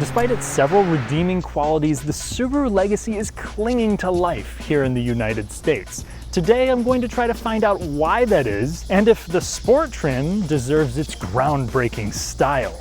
Despite its several redeeming qualities, the Subaru legacy is clinging to life here in the United States. Today I'm going to try to find out why that is, and if the sport trim deserves its groundbreaking style.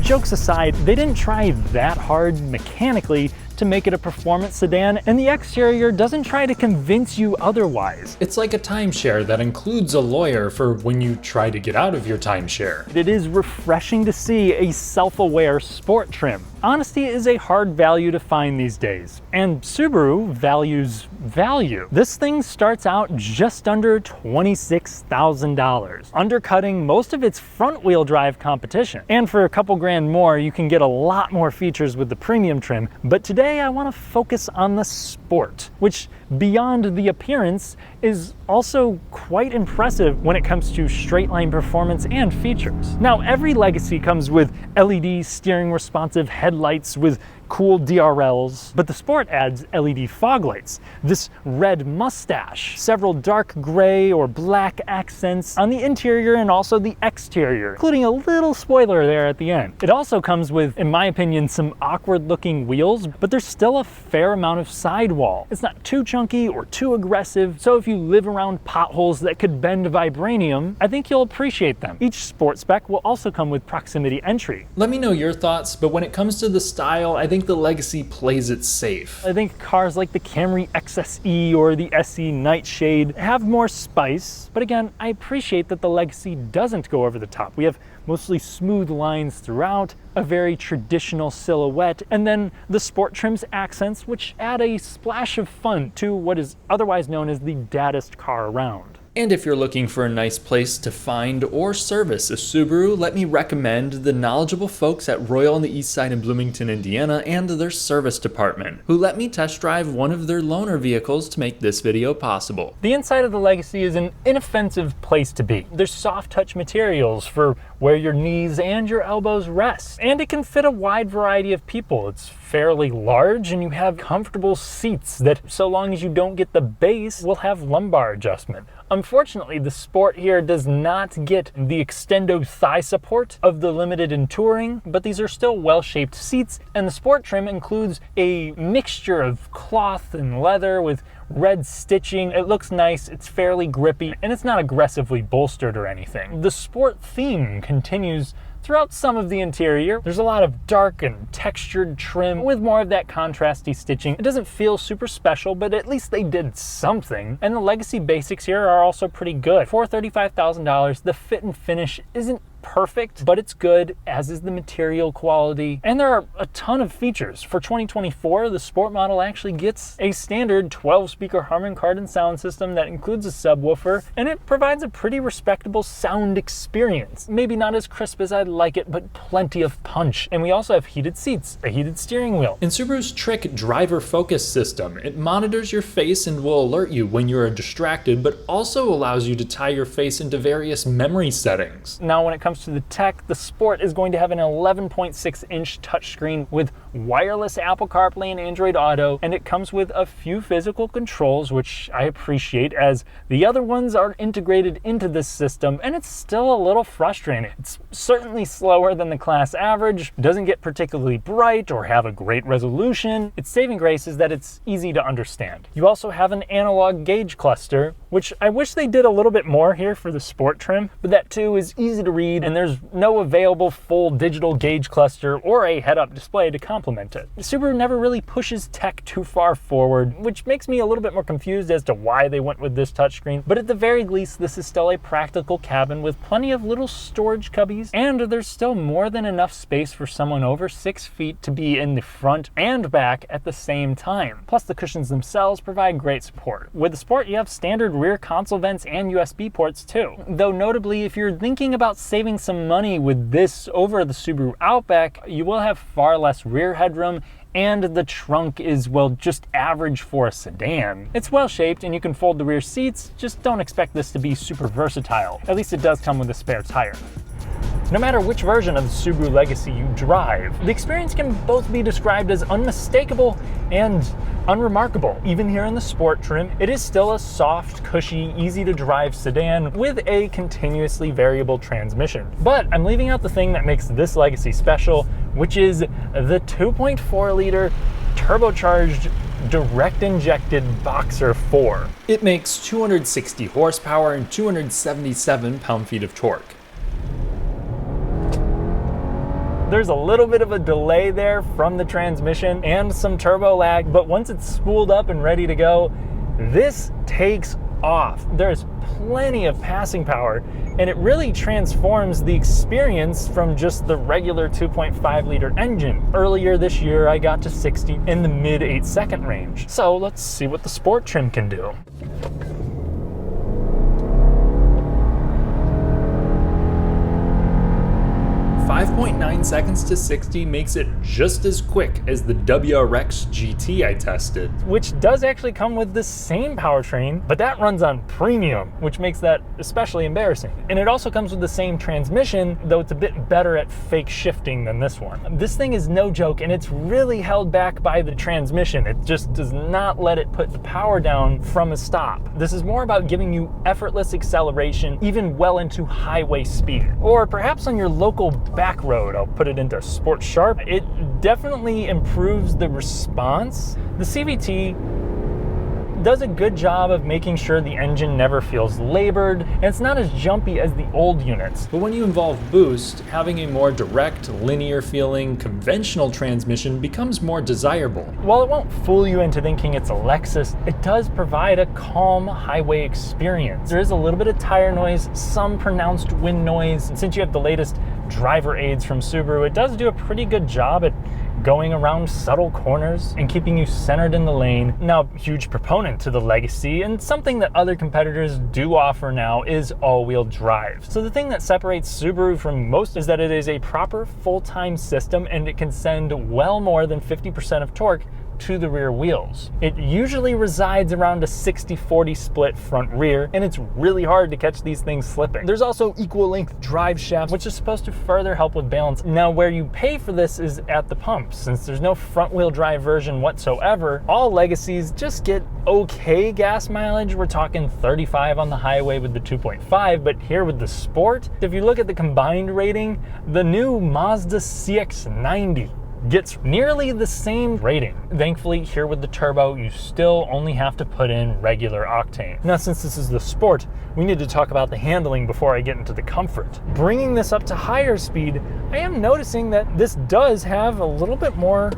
Jokes aside, they didn't try that hard mechanically to make it a performance sedan, and the exterior doesn't try to convince you otherwise. It's like a timeshare that includes a lawyer for when you try to get out of your timeshare. It is refreshing to see a self-aware sport trim. Honesty is a hard value to find these days, and Subaru values value. This thing starts out just under $26,000, undercutting most of its front-wheel drive competition. And for a couple grand more, you can get a lot more features with the premium trim, but today I want to focus on the sport, which beyond the appearance is also quite impressive when it comes to straight line performance and features. Now, every legacy comes with LED steering responsive headlights with cool DRLs, but the Sport adds LED fog lights, this red mustache, several dark gray or black accents on the interior and also the exterior, including a little spoiler there at the end. It also comes with, in my opinion, some awkward looking wheels, but there's still a fair amount of sidewall. It's not too chunky or too aggressive, so if you live around potholes that could bend vibranium, I think you'll appreciate them. Each sport spec will also come with proximity entry. Let me know your thoughts, but when it comes to the style, I think the legacy plays it safe. I think cars like the Camry XSE or the SE Nightshade have more spice, but again, I appreciate that the legacy doesn't go over the top. We have mostly smooth lines throughout, a very traditional silhouette, and then the sport trim's accents, which add a splash of fun to what is otherwise known as the daddest car around. And if you're looking for a nice place to find or service a Subaru, let me recommend the knowledgeable folks at Royal on the Eastside in Bloomington, Indiana, and their service department, who let me test drive one of their loaner vehicles to make this video possible. The inside of the Legacy is an inoffensive place to be. There's soft touch materials for where your knees and your elbows rest, and it can fit a wide variety of people. It's fairly large, and you have comfortable seats that, so long as you don't get the base, will have lumbar adjustment. Unfortunately, the Sport here does not get the extendo thigh support of the Limited and Touring, but these are still well-shaped seats, and the Sport trim includes a mixture of cloth and leather with red stitching. It looks nice, it's fairly grippy, and it's not aggressively bolstered or anything. The Sport theme continues throughout some of the interior. There's a lot of dark and textured trim with more of that contrasty stitching. It doesn't feel super special, but at least they did something. And the Legacy basics here are also pretty good. For $35,000, the fit and finish isn't perfect, but it's good, as is the material quality. And there are a ton of features. For 2024, the Sport model actually gets a standard 12-speaker Harman Kardon sound system that includes a subwoofer, and it provides a pretty respectable sound experience. Maybe not as crisp as I'd like it, but plenty of punch. And we also have heated seats, a heated steering wheel. In Subaru's Trick driver focus system, it monitors your face and will alert you when you are distracted, but also allows you to tie your face into various memory settings. Now, when it comes to the tech, the Sport is going to have an 11.6-inch touchscreen with wireless Apple CarPlay and Android Auto, and it comes with a few physical controls, which I appreciate, as the other ones are integrated into this system, and it's still a little frustrating. It's certainly slower than the class average, doesn't get particularly bright or have a great resolution. Its saving grace is that it's easy to understand. You also have an analog gauge cluster, which I wish they did a little bit more here for the Sport trim, but that too is easy to read, and there's no available full digital gauge cluster or a head-up display to complement it. Subaru never really pushes tech too far forward, which makes me a little bit more confused as to why they went with this touchscreen, but at the very least, this is still a practical cabin with plenty of little storage cubbies, and there's still more than enough space for someone over 6 feet to be in the front and back at the same time. Plus, the cushions themselves provide great support. With the Sport, you have standard rear console vents and USB ports too. Though notably, if you're thinking about saving some money with this over the Subaru Outback, you will have far less rear headroom, and the trunk is, well, just average for a sedan. It's well shaped and you can fold the rear seats, just don't expect this to be super versatile. At least it does come with a spare tire. No matter which version of the Subaru Legacy you drive, the experience can both be described as unmistakable and unremarkable. Even here in the sport trim, it is still a soft, cushy, easy to drive sedan with a continuously variable transmission. But I'm leaving out the thing that makes this Legacy special, which is the 2.4 liter turbocharged direct injected Boxer 4. It makes 260 horsepower and 277 pound-feet of torque. There's a little bit of a delay there from the transmission and some turbo lag, but once it's spooled up and ready to go, this takes off. There's plenty of passing power, and it really transforms the experience from just the regular 2.5 liter engine. Earlier this year, I got to 60 in the mid 8-second range. So let's see what the sport trim can do. 5.9 seconds to 60 makes it just as quick as the WRX GT I tested. Which does actually come with the same powertrain, but that runs on premium, which makes that especially embarrassing. And it also comes with the same transmission, though it's a bit better at fake shifting than this one. This thing is no joke, and it's really held back by the transmission. It just does not let it put the power down from a stop. This is more about giving you effortless acceleration, even well into highway speed. Or perhaps on your local back road, I'll put it into Sport Sharp. It definitely improves the response. The CVT does a good job of making sure the engine never feels labored, and it's not as jumpy as the old units. But when you involve boost, having a more direct, linear feeling, conventional transmission becomes more desirable. While it won't fool you into thinking it's a Lexus, it does provide a calm highway experience. There is a little bit of tire noise, some pronounced wind noise, and since you have the latest driver aids from Subaru, it does do a pretty good job at going around subtle corners and keeping you centered in the lane. Now, huge proponent to the Legacy, and something that other competitors do offer now, is all-wheel drive. So the thing that separates Subaru from most is that it is a proper full-time system, and it can send well more than 50% of torque to the rear wheels. It usually resides around a 60-40 split front rear, and it's really hard to catch these things slipping. There's also equal length drive shafts, which is supposed to further help with balance. Now, where you pay for this is at the pump. Since there's no front wheel drive version whatsoever, all Legacies just get okay gas mileage. We're talking 35 on the highway with the 2.5, but here with the Sport, if you look at the combined rating, the new Mazda CX-90 gets nearly the same rating. Thankfully, here with the turbo, you still only have to put in regular octane. Now, since this is the Sport, we need to talk about the handling before I get into the comfort. Bringing this up to higher speed, I am noticing that this does have a little bit more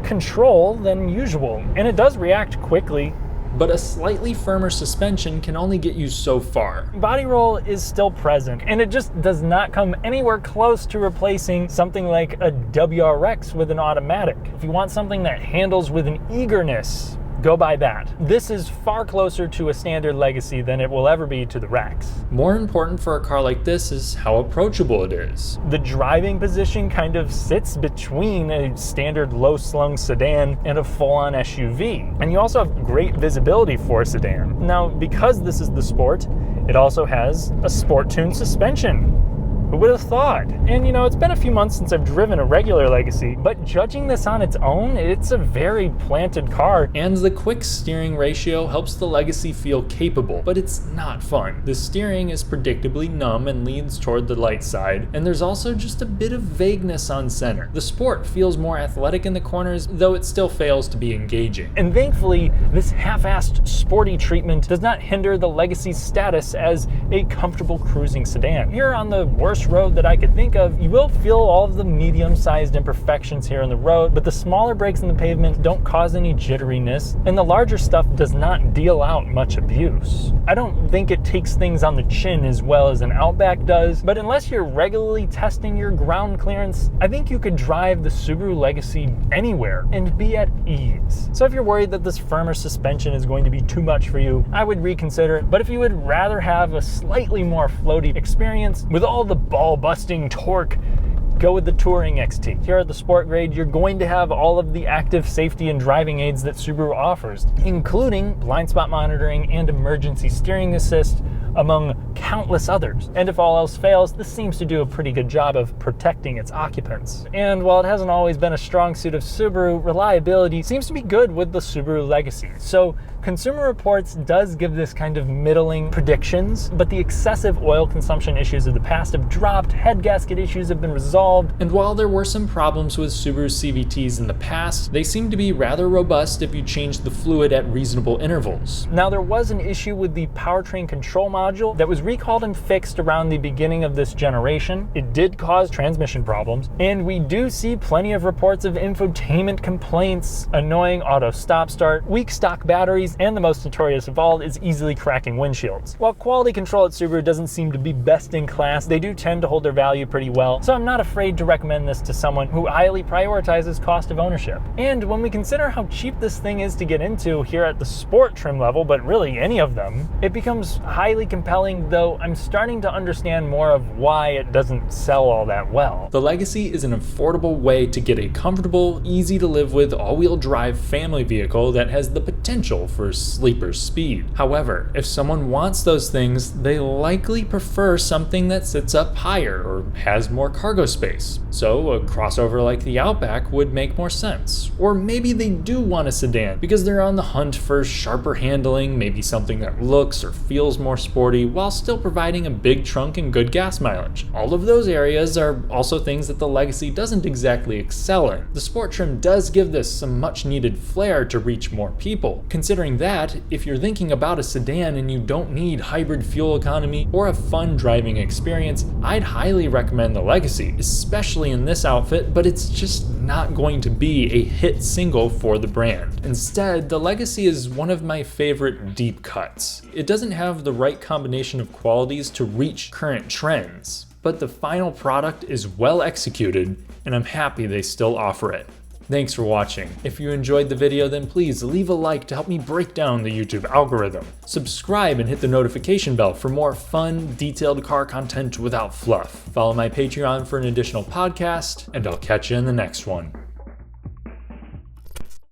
control than usual, and it does react quickly. But a slightly firmer suspension can only get you so far. Body roll is still present, and it just does not come anywhere close to replacing something like a WRX with an automatic. If you want something that handles with an eagerness, go buy that. This is far closer to a standard Legacy than it will ever be to the Rex. More important for a car like this is how approachable it is. The driving position kind of sits between a standard low-slung sedan and a full-on SUV. And you also have great visibility for a sedan. Now, because this is the Sport, it also has a sport-tuned suspension. Who would have thought? And you know, it's been a few months since I've driven a regular Legacy, but judging this on its own, it's a very planted car. And the quick steering ratio helps the Legacy feel capable, but it's not fun. The steering is predictably numb and leans toward the light side, and there's also just a bit of vagueness on center. The Sport feels more athletic in the corners, though it still fails to be engaging. And thankfully, this half-assed sporty treatment does not hinder the Legacy's status as a comfortable cruising sedan. Here on the worst road that I could think of, you will feel all of the medium-sized imperfections here in the road, but the smaller breaks in the pavement don't cause any jitteriness, and the larger stuff does not deal out much abuse. I don't think it takes things on the chin as well as an Outback does, but unless you're regularly testing your ground clearance, I think you could drive the Subaru Legacy anywhere and be at ease. So if you're worried that this firmer suspension is going to be too much for you, I would reconsider it. But if you would rather have a slightly more floaty experience with all the ball-busting torque, go with the Touring XT. Here at the Sport grade, you're going to have all of the active safety and driving aids that Subaru offers, including blind spot monitoring and emergency steering assist, among countless others. And if all else fails, this seems to do a pretty good job of protecting its occupants. And while it hasn't always been a strong suit of Subaru, reliability seems to be good with the Subaru Legacy. So Consumer Reports does give this kind of middling predictions, but the excessive oil consumption issues of the past have dropped, head gasket issues have been resolved. And while there were some problems with Subaru CVTs in the past, they seem to be rather robust if you change the fluid at reasonable intervals. Now, there was an issue with the powertrain control module that was recalled and fixed around the beginning of this generation. It did cause transmission problems, and we do see plenty of reports of infotainment complaints, annoying auto stop-start, weak stock batteries, and the most notorious of all is easily cracking windshields. While quality control at Subaru doesn't seem to be best in class, they do tend to hold their value pretty well, so I'm not afraid to recommend this to someone who highly prioritizes cost of ownership. And when we consider how cheap this thing is to get into here at the sport trim level, but really any of them, it becomes highly compelling, though I'm starting to understand more of why it doesn't sell all that well. The Legacy is an affordable way to get a comfortable, easy to live with all-wheel drive family vehicle that has the potential for sleeper speed. However, if someone wants those things, they likely prefer something that sits up higher or has more cargo space. So a crossover like the Outback would make more sense. Or maybe they do want a sedan because they're on the hunt for sharper handling, maybe something that looks or feels more sporty while still providing a big trunk and good gas mileage. All of those areas are also things that the Legacy doesn't exactly excel in. The sport trim does give this some much needed flair to reach more people. Considering that, if you're thinking about a sedan and you don't need hybrid fuel economy or a fun driving experience, I'd highly recommend the Legacy, especially in this outfit, but it's just not going to be a hit single for the brand. Instead, the Legacy is one of my favorite deep cuts. It doesn't have the right combination of qualities to reach current trends, but the final product is well executed, and I'm happy they still offer it. Thanks for watching. If you enjoyed the video, then please leave a like to help me break down the YouTube algorithm. Subscribe and hit the notification bell for more fun, detailed car content without fluff. Follow my Patreon for an additional podcast, and I'll catch you in the next one.